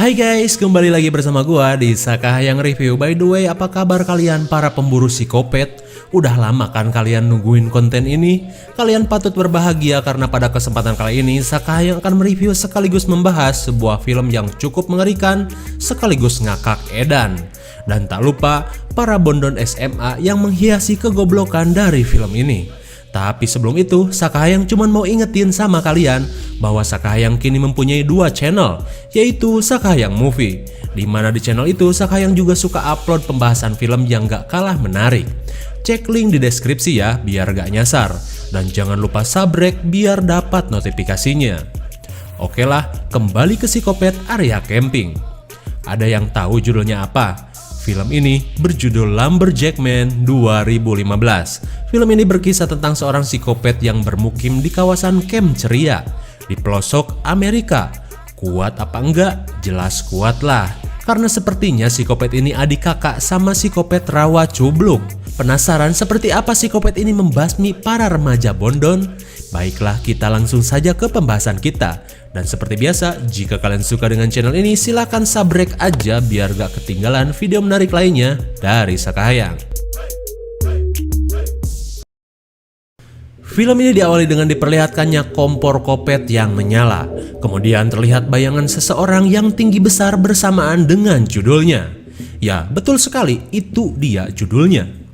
Hai guys, kembali lagi bersama gua di Sakahayang Review. By the way, apa kabar kalian para pemburu psikopat? Udah lama kan kalian nungguin konten ini? Kalian patut berbahagia karena pada kesempatan kali ini Sakahayang akan mereview sekaligus membahas sebuah film yang cukup mengerikan sekaligus ngakak edan. Dan tak lupa para bondon SMA yang menghiasi kegoblokan dari film ini. Tapi sebelum itu, Sakahayang cuman mau ingetin sama kalian bahwa Sakahayang kini mempunyai dua channel, yaitu Sakahayang Movie. Dimana di channel itu Sakahayang juga suka upload pembahasan film yang gak kalah menarik. Cek link di deskripsi ya, biar gak nyasar. Dan jangan lupa subrek biar dapat notifikasinya. Oke lah, kembali ke Psikopat Area Camping. Ada yang tahu judulnya apa? Film ini berjudul Lumberjack Man 2015. Film ini berkisah tentang seorang psikopat yang bermukim di kawasan Camp Ceria di pelosok Amerika. Kuat apa enggak? Jelas kuat lah. Karena sepertinya psikopat ini adik kakak sama psikopat rawa cubluk. Penasaran seperti apa psikopat ini membasmi para remaja bondon? Baiklah, kita langsung saja ke pembahasan kita. Dan seperti biasa, jika kalian suka dengan channel ini, silahkan subrek aja biar gak ketinggalan video menarik lainnya dari Sakahayang. Film ini diawali dengan diperlihatkannya kompor kopet yang menyala. Kemudian terlihat bayangan seseorang yang tinggi besar bersamaan dengan judulnya. Ya, betul sekali, itu dia judulnya.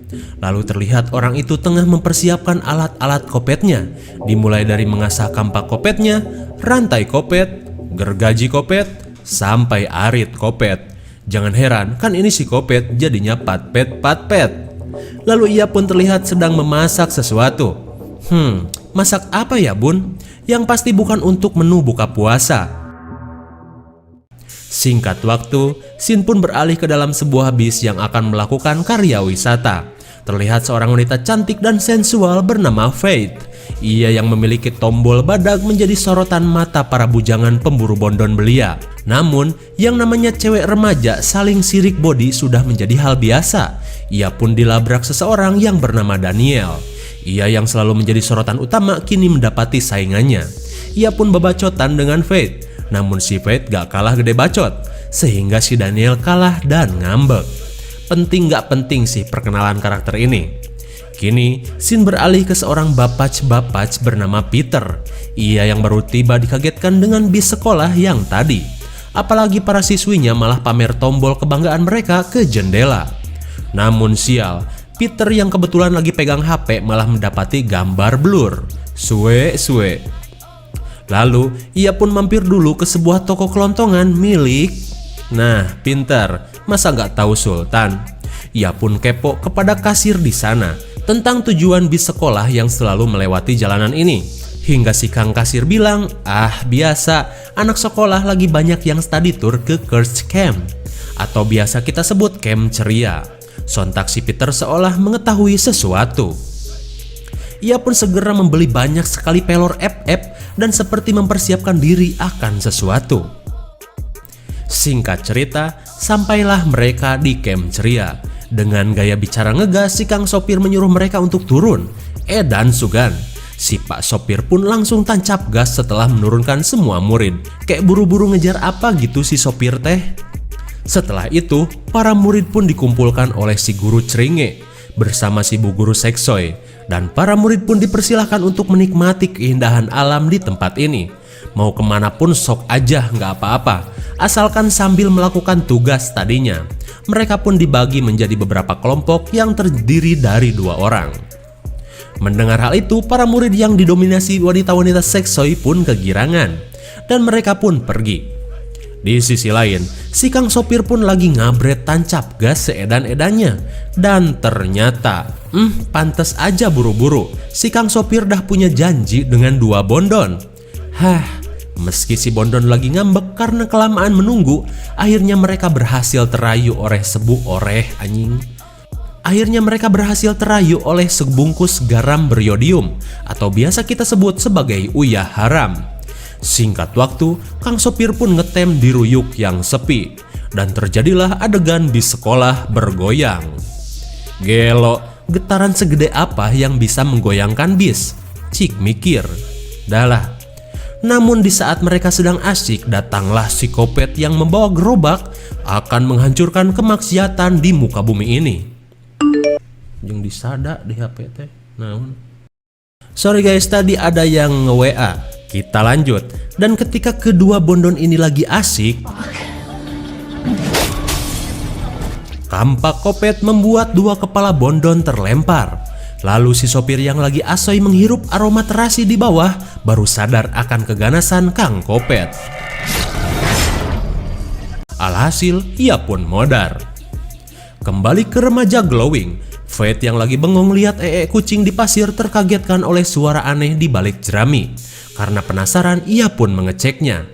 Lalu terlihat orang itu tengah mempersiapkan alat-alat kopetnya. Dimulai dari mengasah kampak kopetnya, rantai kopet, gergaji kopet, sampai arit kopet. Jangan heran, kan ini si kopet jadinya patpet. Lalu ia pun terlihat sedang memasak sesuatu. Masak apa ya bun? Yang pasti bukan untuk menu buka puasa. Singkat waktu, scene pun beralih ke dalam sebuah bis yang akan melakukan karya wisata. Terlihat seorang wanita cantik dan sensual bernama Faith. Ia yang memiliki tombol badak menjadi sorotan mata para bujangan pemburu bondon belia. Namun, yang namanya cewek remaja saling sirik body sudah menjadi hal biasa. Ia pun dilabrak seseorang yang bernama Daniel. Ia yang selalu menjadi sorotan utama kini mendapati saingannya. Ia pun bebacotan dengan Faith. Namun si Faith gak kalah gede bacot, sehingga si Daniel kalah dan ngambek. Penting gak penting sih perkenalan karakter ini. Kini, scene beralih ke seorang bapac bernama Peter. Ia yang baru tiba dikagetkan dengan bis sekolah yang tadi. Apalagi para siswinya malah pamer tombol kebanggaan mereka ke jendela. Namun sial, Peter yang kebetulan lagi pegang HP malah mendapati gambar blur. Suwe. Lalu, ia pun mampir dulu ke sebuah toko kelontongan milik... Nah, pintar, masa nggak tahu Sultan? Ia pun kepo kepada kasir di sana tentang tujuan bis sekolah yang selalu melewati jalanan ini. Hingga si kang kasir bilang, biasa, anak sekolah lagi banyak yang study tour ke Kurtz Camp. Atau biasa kita sebut Camp Ceria. Sontak si Peter seolah mengetahui sesuatu. Ia pun segera membeli banyak sekali pelor FF dan seperti mempersiapkan diri akan sesuatu. Singkat cerita, sampailah mereka di Camp Ceria. Dengan gaya bicara ngegas, si kang sopir menyuruh mereka untuk turun. Dan sugan, si pak sopir pun langsung tancap gas setelah menurunkan semua murid. Kayak buru-buru ngejar apa gitu si sopir teh. Setelah itu, para murid pun dikumpulkan oleh si guru Ceringe bersama si bu guru Seksoy. Dan para murid pun dipersilahkan untuk menikmati keindahan alam di tempat ini. Mau kemanapun sok aja nggak apa-apa, asalkan sambil melakukan tugas tadinya. Mereka pun dibagi menjadi beberapa kelompok yang terdiri dari 2 orang. Mendengar hal itu, para murid yang didominasi wanita-wanita seksoy pun kegirangan, dan mereka pun pergi. Di sisi lain, si kang sopir pun lagi ngabret tancap gas seedan-edannya. Dan ternyata, pantes aja buru-buru, si kang sopir dah punya janji dengan 2 bondon. Meski si bondon lagi ngambek karena kelamaan menunggu, akhirnya mereka berhasil terayu oleh sebungkus garam beriodium atau biasa kita sebut sebagai uyah haram. Singkat waktu, kang sopir pun ngetem di ruyuk yang sepi dan terjadilah adegan bis sekolah bergoyang. Gelo, getaran segede apa yang bisa menggoyangkan bis? Cik mikir. Dahlah. Namun di saat mereka sedang asyik, datanglah psikopat yang membawa gerobak akan menghancurkan kemaksiatan di muka bumi ini. Jeung disada di HP teh. Naon? Sorry guys, tadi ada yang nge-WA. Kita lanjut. Dan ketika kedua bondon ini lagi asik, kampak kopet membuat dua kepala bondon terlempar. Lalu si sopir yang lagi asoy menghirup aroma terasi di bawah baru sadar akan keganasan Kang Kopet. Alhasil ia pun modar. Kembali ke remaja glowing, Fate yang lagi bengong lihat kucing di pasir terkagetkan oleh suara aneh di balik jerami. Karena penasaran ia pun mengeceknya.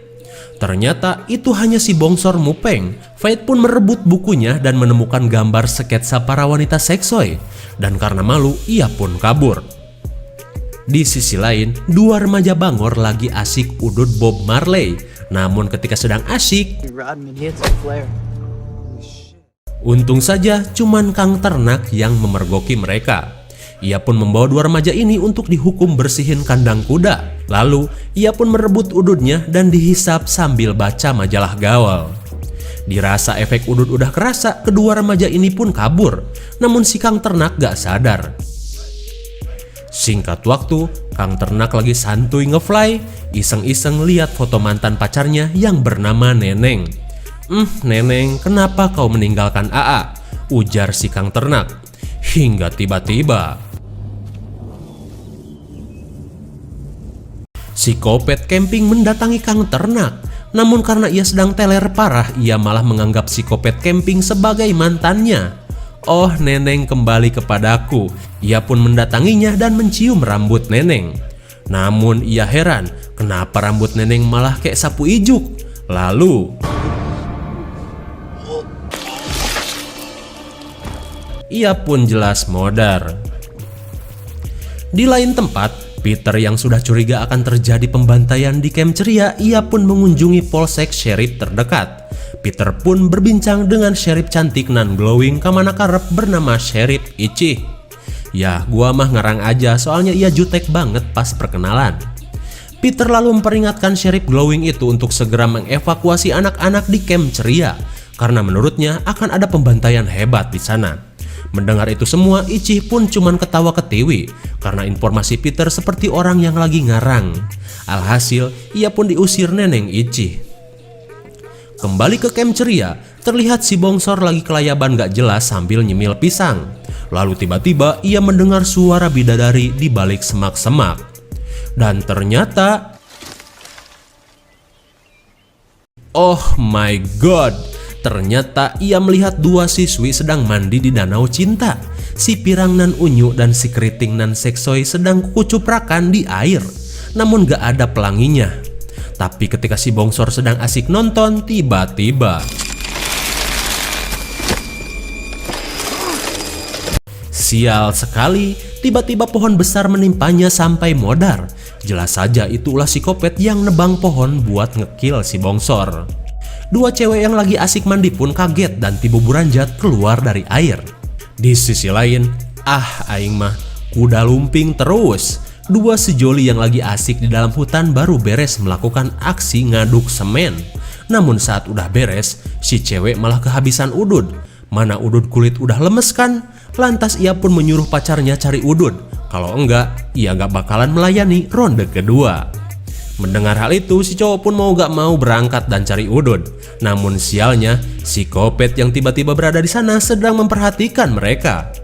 Ternyata itu hanya si bongsor Mupeng. Fate pun merebut bukunya dan menemukan gambar sketsa para wanita seksoy. Dan karena malu, ia pun kabur. Di sisi lain, dua remaja bangor lagi asik udut Bob Marley. Namun ketika sedang asik, untung saja cuman Kang Ternak yang memergoki mereka. Ia pun membawa dua remaja ini untuk dihukum bersihin kandang kuda. Lalu, ia pun merebut udutnya dan dihisap sambil baca majalah gaul. Dirasa efek udut udah kerasa, kedua remaja ini pun kabur. Namun si Kang Ternak gak sadar. Singkat waktu, Kang Ternak lagi santuy ngefly, iseng-iseng lihat foto mantan pacarnya yang bernama Neneng. Neneng, kenapa kau meninggalkan AA? Ujar si Kang Ternak. Hingga tiba-tiba si Kopet camping mendatangi Kang Ternak. Namun karena ia sedang teler parah, ia malah menganggap si Kopet camping sebagai mantannya. Oh, Neneng kembali kepadaku. Ia pun mendatanginya dan mencium rambut Neneng. Namun ia heran, kenapa rambut Neneng malah kayak sapu ijuk. Lalu ia pun jelas modar. Di lain tempat, Peter yang sudah curiga akan terjadi pembantaian di Camp Ceria, ia pun mengunjungi polsek sheriff terdekat. Peter pun berbincang dengan sheriff cantik nan glowing kamana karep bernama Sheriff Ichi. Ya, gua mah ngarang aja soalnya ia jutek banget pas perkenalan. Peter lalu memperingatkan sheriff glowing itu untuk segera mengevakuasi anak-anak di Camp Ceria karena menurutnya akan ada pembantaian hebat di sana. Mendengar itu semua, Ichi pun cuman ketawa ketiwi karena informasi Peter seperti orang yang lagi ngarang. Alhasil, ia pun diusir Neneng Ichi. Kembali ke Camp Ceria, terlihat si bongsor lagi kelayaban gak jelas sambil nyemil pisang. Lalu tiba-tiba ia mendengar suara bidadari di balik semak-semak. Dan ternyata, oh my god! Ternyata ia melihat dua siswi sedang mandi di danau cinta. Si Pirang nan Unyu dan si Keriting nan Seksoy sedang kucuprakan di air. Namun gak ada pelanginya. Tapi ketika si bongsor sedang asik nonton, tiba-tiba sial sekali, tiba-tiba pohon besar menimpanya sampai modar. Jelas saja itulah si Kopet yang nebang pohon buat ngekill si bongsor. Dua cewek yang lagi asik mandi pun kaget dan tibu buranjat keluar dari air. Di sisi lain, aing mah kuda lumping terus. Dua sejoli yang lagi asik di dalam hutan baru beres melakukan aksi ngaduk semen. Namun saat udah beres, si cewek malah kehabisan udud. Mana udud kulit udah lemes kan? Lantas ia pun menyuruh pacarnya cari udud. Kalau enggak, ia gak bakalan melayani ronde kedua. Mendengar hal itu, si cowok pun mau gak mau berangkat dan cari udud. Namun sialnya, si Kopet yang tiba-tiba berada di sana sedang memperhatikan mereka.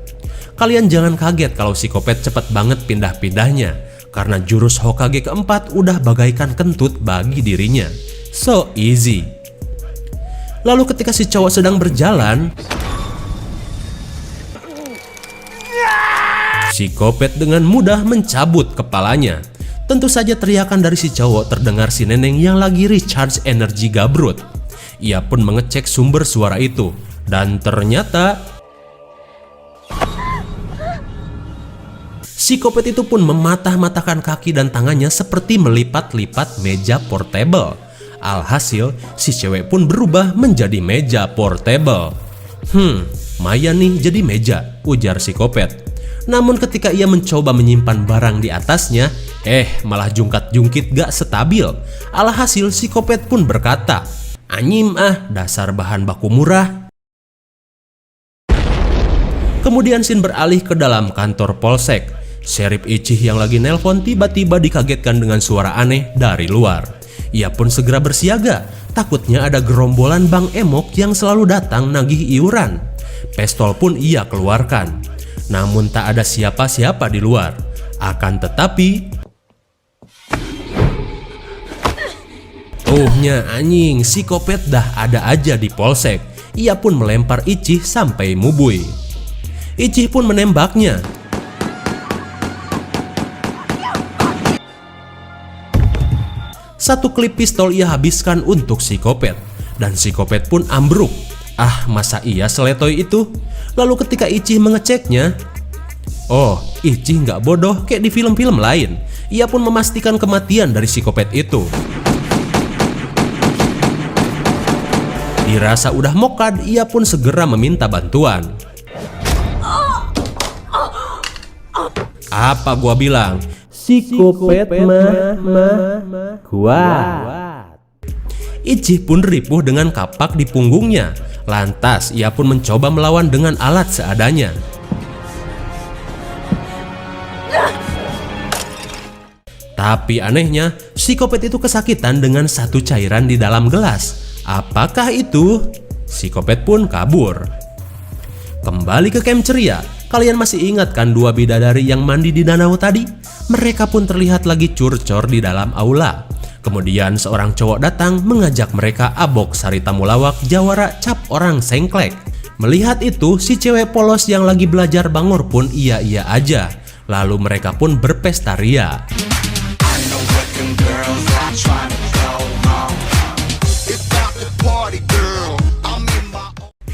Kalian jangan kaget kalau si Kopet cepet banget pindah-pindahnya, karena jurus Hokage keempat udah bagaikan kentut bagi dirinya. So easy. Lalu ketika si cowok sedang berjalan, si Kopet dengan mudah mencabut kepalanya. Tentu saja teriakan dari si cowok terdengar si Neneng yang lagi recharge energi gabrut. Ia pun mengecek sumber suara itu. Dan ternyata si Kopet itu pun mematah-matahkan kaki dan tangannya seperti melipat-lipat meja portable. Alhasil, si cewek pun berubah menjadi meja portable. Maya nih jadi meja, ujar si Kopet. Namun ketika ia mencoba menyimpan barang di atasnya, Malah jungkat-jungkit gak stabil. Alhasil psikopat pun berkata, "Anyim dasar bahan baku murah." Kemudian scene beralih ke dalam kantor polsek. Sheriff Ichih yang lagi nelpon tiba-tiba dikagetkan dengan suara aneh dari luar. Ia pun segera bersiaga, takutnya ada gerombolan Bang Emok yang selalu datang nagih iuran. Pistol pun ia keluarkan. Namun tak ada siapa-siapa di luar. Akan tetapi, anjing, psikopat dah ada aja di polsek. Ia pun melempar Ichih sampai mubui. Ichih pun menembaknya. Satu klip pistol ia habiskan untuk psikopat, dan psikopat pun ambruk. Masa iya seletoy itu? Lalu ketika Ichih mengeceknya, Ichih nggak bodoh kayak di film-film lain. Ia pun memastikan kematian dari psikopat itu. Dirasa udah mokad, ia pun segera meminta bantuan. Apa gua bilang? Psikopat mah kuat. Ichih pun ripuh dengan kapak di punggungnya. Lantas ia pun mencoba melawan dengan alat seadanya. Tapi anehnya, psikopat itu kesakitan dengan satu cairan di dalam gelas. Apakah itu? Psikopat pun kabur. Kembali ke camp ceria. Kalian masih ingat kan dua bidadari yang mandi di danau tadi? Mereka pun terlihat lagi curcor di dalam aula. Kemudian seorang cowok datang mengajak mereka abok sarita mulawak jawara cap orang sengklek. Melihat itu, si cewek polos yang lagi belajar bangor pun iya-iya aja. Lalu mereka pun berpesta ria.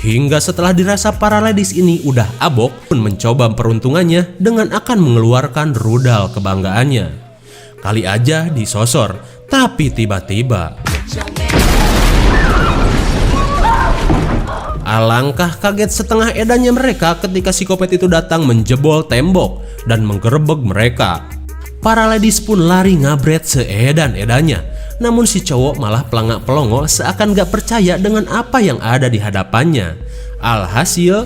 Hingga setelah dirasa para ladies ini udah abok, pun mencoba peruntungannya dengan akan mengeluarkan rudal kebanggaannya. Kali aja disosor, tapi tiba-tiba alangkah kaget setengah edannya mereka ketika psikopat itu datang menjebol tembok dan menggerebek mereka. Para ladies pun lari ngabret seedan-edannya. Namun si cowok malah pelangak pelongo seakan gak percaya dengan apa yang ada di hadapannya. Alhasil,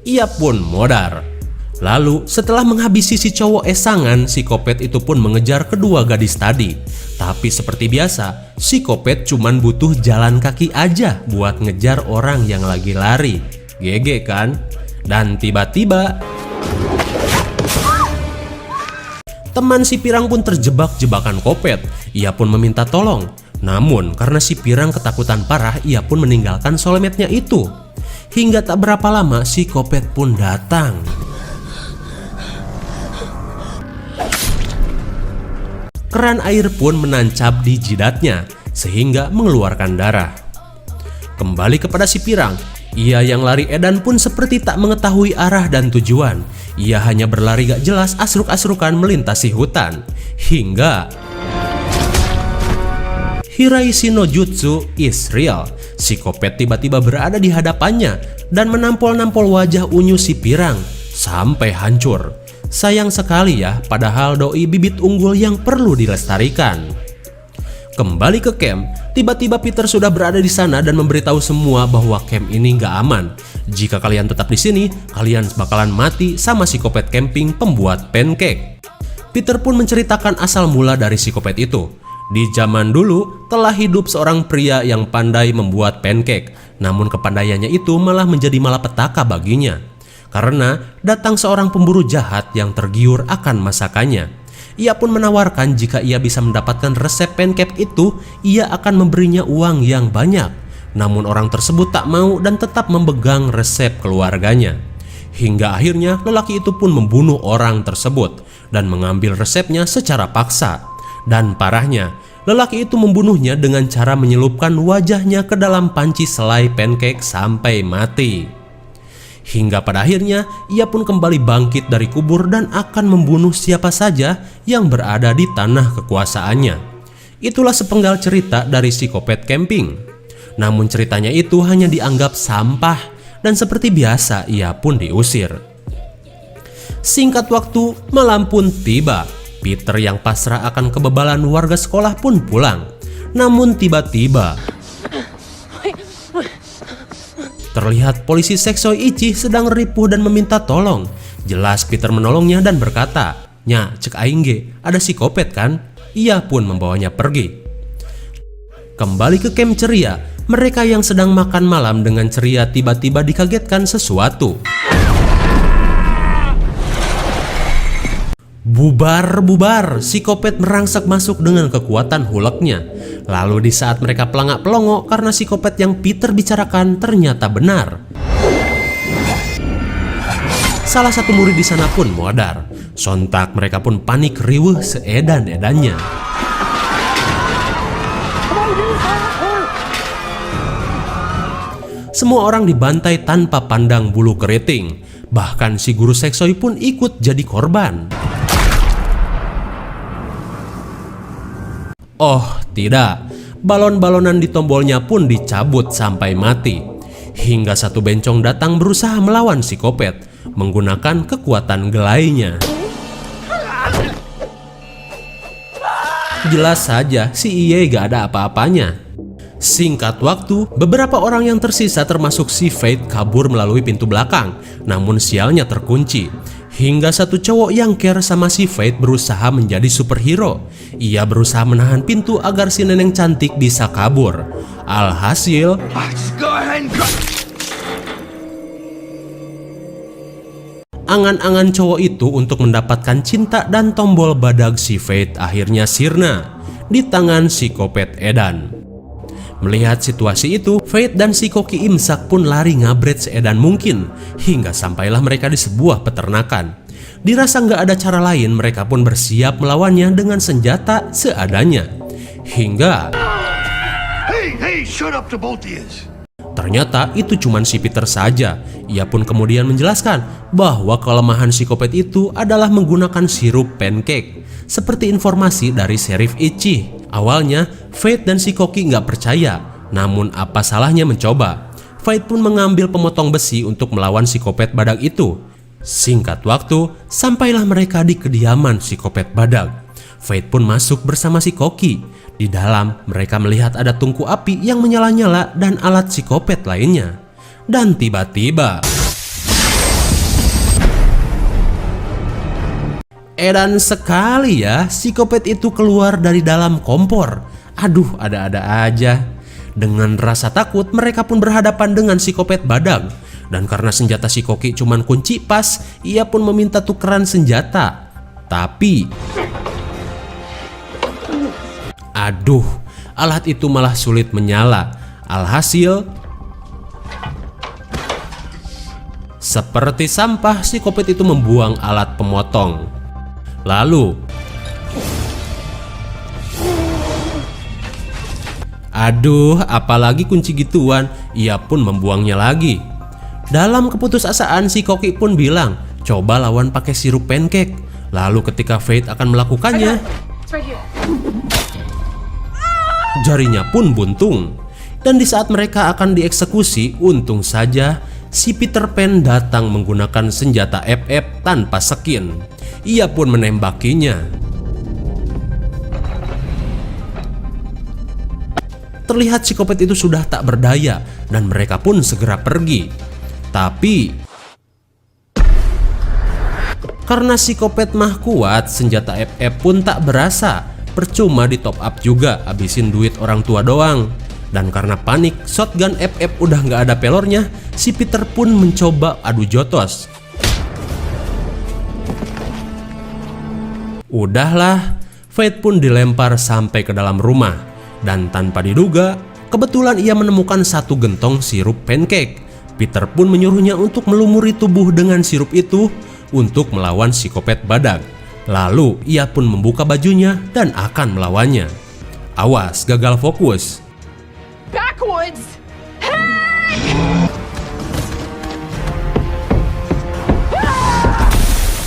ia pun modar. Lalu setelah menghabisi si cowok esangan, psikopat itu pun mengejar kedua gadis tadi. Tapi seperti biasa, psikopat cuman butuh jalan kaki aja buat ngejar orang yang lagi lari. GG kan? Dan tiba-tiba teman si Pirang pun terjebak jebakan kopet. Ia pun meminta tolong. Namun karena si Pirang ketakutan parah, ia pun meninggalkan soulmate-nya itu. Hingga tak berapa lama si kopet pun datang. Keran air pun menancap di jidatnya sehingga mengeluarkan darah. Kembali kepada si Pirang. Ia yang lari edan pun seperti tak mengetahui arah dan tujuan. Ia hanya berlari gak jelas asruk-asrukan melintasi hutan. Hingga Hiraishi no Jutsu is real. Psikopat tiba-tiba berada di hadapannya dan menampol-nampol wajah unyu si Pirang sampai hancur. Sayang sekali ya, padahal doi bibit unggul yang perlu dilestarikan. Kembali ke camp, tiba-tiba Peter sudah berada di sana dan memberitahu semua bahwa camp ini nggak aman. Jika kalian tetap di sini, kalian bakalan mati sama psikopat camping pembuat pancake. Peter pun menceritakan asal mula dari psikopat itu. Di zaman dulu, telah hidup seorang pria yang pandai membuat pancake. Namun kepandaiannya itu malah menjadi malapetaka baginya. Karena datang seorang pemburu jahat yang tergiur akan masakannya. Ia pun menawarkan jika ia bisa mendapatkan resep pancake itu, ia akan memberinya uang yang banyak. Namun orang tersebut tak mau dan tetap memegang resep keluarganya. Hingga akhirnya lelaki itu pun membunuh orang tersebut dan mengambil resepnya secara paksa. Dan parahnya, lelaki itu membunuhnya dengan cara menyelupkan wajahnya ke dalam panci selai pancake sampai mati. Hingga pada akhirnya ia pun kembali bangkit dari kubur dan akan membunuh siapa saja yang berada di tanah kekuasaannya. Itulah sepenggal cerita dari psikopat camping. Namun ceritanya itu hanya dianggap sampah dan seperti biasa ia pun diusir. Singkat waktu, malam pun tiba. Peter yang pasrah akan kebebalan warga sekolah pun pulang. Namun tiba-tiba terlihat polisi Seksoy Ichi sedang ripuh dan meminta tolong. Jelas Peter menolongnya dan berkata, "Nya, cek aing ge, ada psikopat kan?" Ia pun membawanya pergi. Kembali ke camp ceria, mereka yang sedang makan malam dengan ceria tiba-tiba dikagetkan sesuatu. Bubar, psikopat merangsek masuk dengan kekuatan huleknya. Lalu di saat mereka pelangak-pelongo karena psikopat yang Peter bicarakan ternyata benar. Salah satu murid di sana pun modar. Sontak mereka pun panik riweuh seedan-edannya. Semua orang dibantai tanpa pandang bulu keriting. Bahkan si guru Seksoy pun ikut jadi korban. Oh tidak, balon-balonan di tombolnya pun dicabut sampai mati. Hingga satu bencong datang berusaha melawan psikopat menggunakan kekuatan gelainya. Jelas saja si Iye gak ada apa-apanya. Singkat waktu, beberapa orang yang tersisa termasuk si Fate kabur melalui pintu belakang, namun sialnya terkunci. Hingga satu cowok yang care sama si Fate berusaha menjadi superhero. Ia berusaha menahan pintu agar si nenek cantik bisa kabur. Alhasil, angan-angan cowok itu untuk mendapatkan cinta dan tombol badag si Fate akhirnya sirna di tangan psikopat Edan. Melihat situasi itu, Fate dan si Koki Imsak pun lari ngabret seedan mungkin, hingga sampailah mereka di sebuah peternakan. Dirasa nggak ada cara lain, mereka pun bersiap melawannya dengan senjata seadanya. Hingga ternyata itu cuma si Peter saja. Ia pun kemudian menjelaskan bahwa kelemahan psikopat itu adalah menggunakan sirup pancake, seperti informasi dari Sheriff Ichi. Awalnya, Fate dan si Koki nggak percaya, namun apa salahnya mencoba. Fate pun mengambil pemotong besi untuk melawan psikopat badak itu. Singkat waktu, sampailah mereka di kediaman psikopat badak. Fate pun masuk bersama si Koki. Di dalam, mereka melihat ada tungku api yang menyala-nyala dan alat psikopat lainnya. Dan tiba-tiba edan sekali ya, psikopat itu keluar dari dalam kompor. Aduh, ada-ada aja. Dengan rasa takut, mereka pun berhadapan dengan psikopat badak. Dan karena senjata si Koki cuman kunci pas, ia pun meminta tukeran senjata. Tapi aduh, alat itu malah sulit menyala. Alhasil, seperti sampah, psikopat itu membuang alat pemotong. Lalu, aduh, apalagi kunci gituan, ia pun membuangnya lagi. Dalam keputusasaan, si Koki pun bilang, coba lawan pakai sirup pancake. Lalu ketika Fate akan melakukannya, jarinya pun buntung. Dan di saat mereka akan dieksekusi, untung saja si Peter Pan datang menggunakan senjata FF tanpa skin. Ia pun menembakinya. Terlihat psikopat itu sudah tak berdaya dan mereka pun segera pergi. Tapi karena psikopat mah kuat, senjata FF pun tak berasa. Percuma di top up juga, habisin duit orang tua doang. Dan karena panik, shotgun FF udah nggak ada pelornya, si Peter pun mencoba adu jotos. Udahlah, Fate pun dilempar sampai ke dalam rumah. Dan tanpa diduga, kebetulan ia menemukan satu gentong sirup pancake. Peter pun menyuruhnya untuk melumuri tubuh dengan sirup itu untuk melawan psikopat badak. Lalu ia pun membuka bajunya dan akan melawannya. Awas, gagal fokus. Backwards.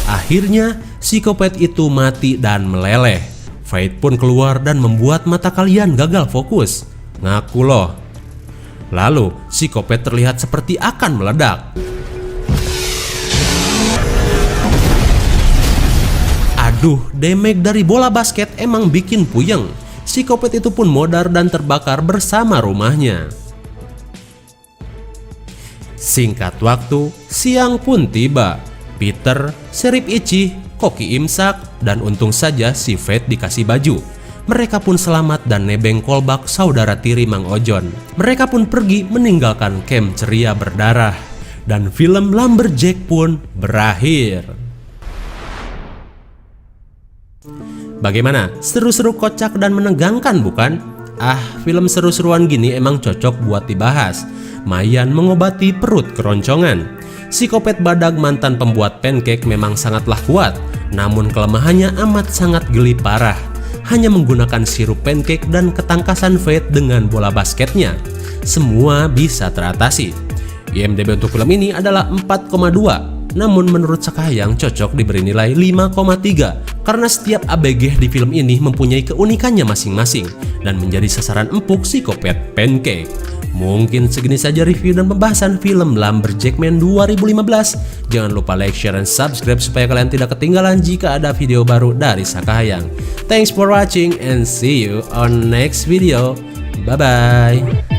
Akhirnya psikopat itu mati dan meleleh. Fate pun keluar dan membuat mata kalian gagal fokus. Ngaku loh. Lalu psikopat terlihat seperti akan meledak. Waduh, damage dari bola basket emang bikin puyeng. Psikopat itu pun modar dan terbakar bersama rumahnya. Singkat waktu, siang pun tiba. Peter, Sheriff Ichi, Koki imsak, dan untung saja si Fate dikasih baju. Mereka pun selamat dan nebeng kolbak saudara tiri Mang Ojon. Mereka pun pergi meninggalkan camp ceria berdarah. Dan film Lumberjack pun berakhir. Bagaimana? Seru-seru, kocak, dan menegangkan bukan? Film seru-seruan gini emang cocok buat dibahas. Mayan mengobati perut keroncongan. Psikopat badag mantan pembuat pancake memang sangatlah kuat. Namun kelemahannya amat sangat geli parah. Hanya menggunakan sirup pancake dan ketangkasan Fate dengan bola basketnya. Semua bisa teratasi. IMDb untuk film ini adalah 4,2. Namun menurut Sakayang cocok diberi nilai 5,3 karena setiap ABG di film ini mempunyai keunikannya masing-masing dan menjadi sasaran empuk psikopat pancake. Mungkin segini saja review dan pembahasan film Lumberjack Man 2015. Jangan lupa like, share, dan subscribe supaya kalian tidak ketinggalan jika ada video baru dari Sakayang. Thanks for watching and see you on next video. Bye bye.